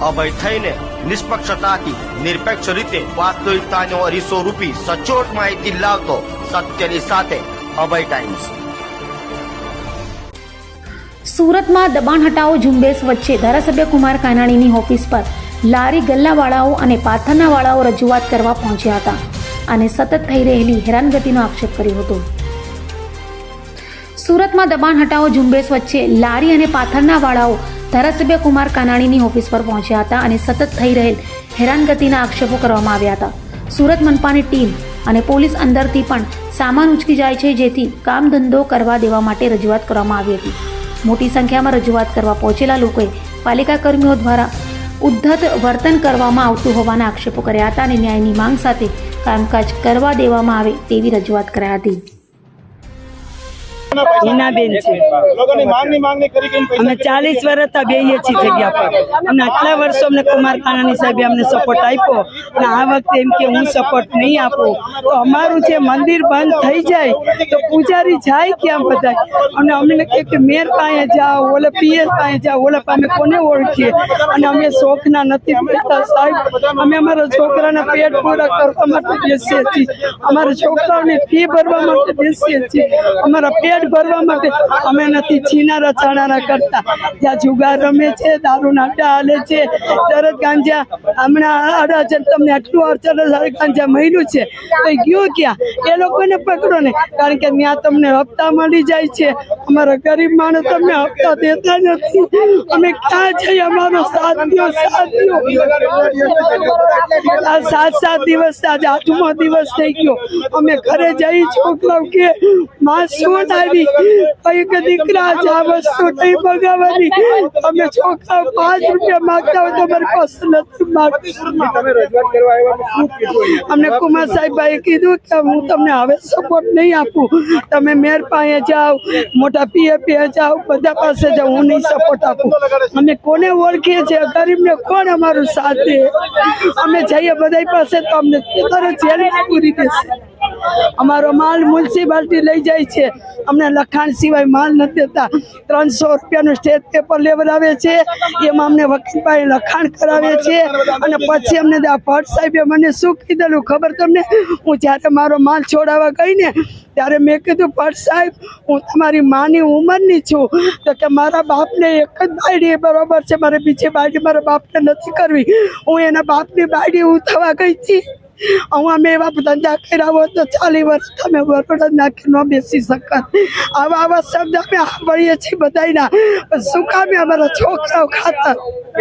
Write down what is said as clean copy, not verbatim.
અભય થઈને નિષ્પક્ષતાથી નિરપેક્ષ રીતે વાસ્તવિકતાનો અરીસો રૂપી સચોટ માહિતી લાવતો સત્યની સાથે અભય ટાઈમ્સ। સુરતમાં દબાણ હટાવો ઝુંબેશ વચ્ચે ધારાસભ્ય કુમાર કાનાણીની ઓફિસ પર લારી ગલ્લાવાળાઓ અને પાથરનાવાળાઓ રજૂઆત કરવા પહોંચ્યા હતા અને સતત થઈ રહેલી હેરાનગતિનો આક્ષેપ કર્યો હતો। સુરતમાં દબાણ હટાવો ઝુંબેશ વચ્ચે લારી અને પાથરનાવાળાઓ ધારાસભ્ય કુમાર કાનાણીની ઓફિસ પર પહોંચ્યા હતા અને સતત થઈ રહેલ હેરાનગતિના આક્ષેપો કરવામાં આવ્યા હતા। સુરત મનપાની ટીમ અને પોલીસ અંદરથી પણ સામાન ઉચકી જાય છે, જેથી કામ ધંધો કરવા દેવા માટે રજૂઆત કરવામાં આવી હતી। મોટી સંખ્યામાં રજૂઆત કરવા પહોંચેલા લોકોએ પાલિકા કર્મીઓ દ્વારા ઉદ્ધત વર્તન કરવામાં આવતું હોવાના આક્ષેપો કર્યા હતા અને ન્યાયની માંગ સાથે કામકાજ કરવા દેવામાં આવે તેવી રજૂઆત કરાઈ હતી। હિનાબેન છે, અમે 40 વર્ષ બેહીએ છીએ જગ્યા પર અને આટલા વર્ષો અમને કુમાર કાનાણી સાહેબે અમને સપોર્ટ આપ્યો અને આ વખતે એમ કે હું સપોર્ટ નહીં આપું તો અમારું જે મંદિર બંધ થઈ જાય તો પૂજારી જાય ક્યાં બધા અને અમને કે મેર પાસે જાઓ, ઓલે પીએસ પાસે જાઓ, ઓલે અમે કોને ઓળખીએ અને અમે શોખના નથી બેઠા સાહેબ। અમે અમારા છોકરાના પેટ પૂરા કરવા માટે બેસીએ છીએ, અમારા છોકરાઓની ફી ભરવા માટે બેસીએ છીએ, અમારા પેટ ભરવા માટે અમે નથી છીનારા છાણારા કરતા। જ્યાં જુગાર રમે છે, દારૂના અડ્ડા હાલે છે, ચરસ ગાંજા હમણાં અડાજણ તમને આટલું ચરસ ગાંજા મળ્યું છે તો ગયું ક્યાં? એ લોકોને પકડો ને, કારણ કે ત્યાં તમને હપ્તા મળી જાય છે, અમારા ગરીબ માણસ તમને હપ્તા દેતા નથી। અમે ક્યાં જઈએ? અમારો સાથ દો, સાથ દો। આ 7 દિવસ આજે 8મો દિવસ થઈ ગયો, અમે ઘરે જઈ છોકરાઓ કે માં શું આવી કઈ કે દીકરા જ આ વસ્તુ નહીં મગાવવાની, અમે છોકરાઓ 5 રૂપિયા માંગતા હોય તો અમારી પાસે નથી માંગતા। અમને કુમાર સાહેબભાઈએ કીધું કે હું તમને હવે સપોર્ટ નહીં આપું, તમે મેર પાસે જાઓ, મોટા પીએ જાઓ, બધા પાસે જાઓ, હું નહીં સપોર્ટ આપું। અમે કોને ઓળખીએ છીએ? ગરીબને કોણ અમારું સાથ દે? અમે જઈએ બધા પાસે તો અમને તરત જેલમાં પૂરી દેશે। અમારો માલ મ્યુનિસિપાલિટી લઈ જાય છે, અમને લખાણ સિવાય માલ નથી દેતા। 300 રૂપિયાનું સ્ટેટ પેપર લેવડાવે છે, એમાં અમને વકીલ પાસે લખાણ કરાવે છે અને પછી અમને ભટ્ટ સાહેબે મને શું કીધેલું ખબર તમને? હું જ્યારે મારો માલ છોડાવવા ગઈ ને ત્યારે મેં કીધું ભટ્ટ સાહેબ હું તમારી માની ઉંમરની છું તો કે મારા બાપને એક જ બાયડી બરોબર છે, મારે બીજી બાયડી મારા બાપને નથી કરવી। હું એના બાપની બાયડી હું થવા ગઈ હતી। હું અમે એવા ધંધા કર્યા હોત તો 40 વર્ષ તમે બરોડા નાખી ન બેસી શકત। આવા શબ્દ અમે સાંભળીએ છીએ બધાના, શું કામે અમારા છોકરાઓ ખાતા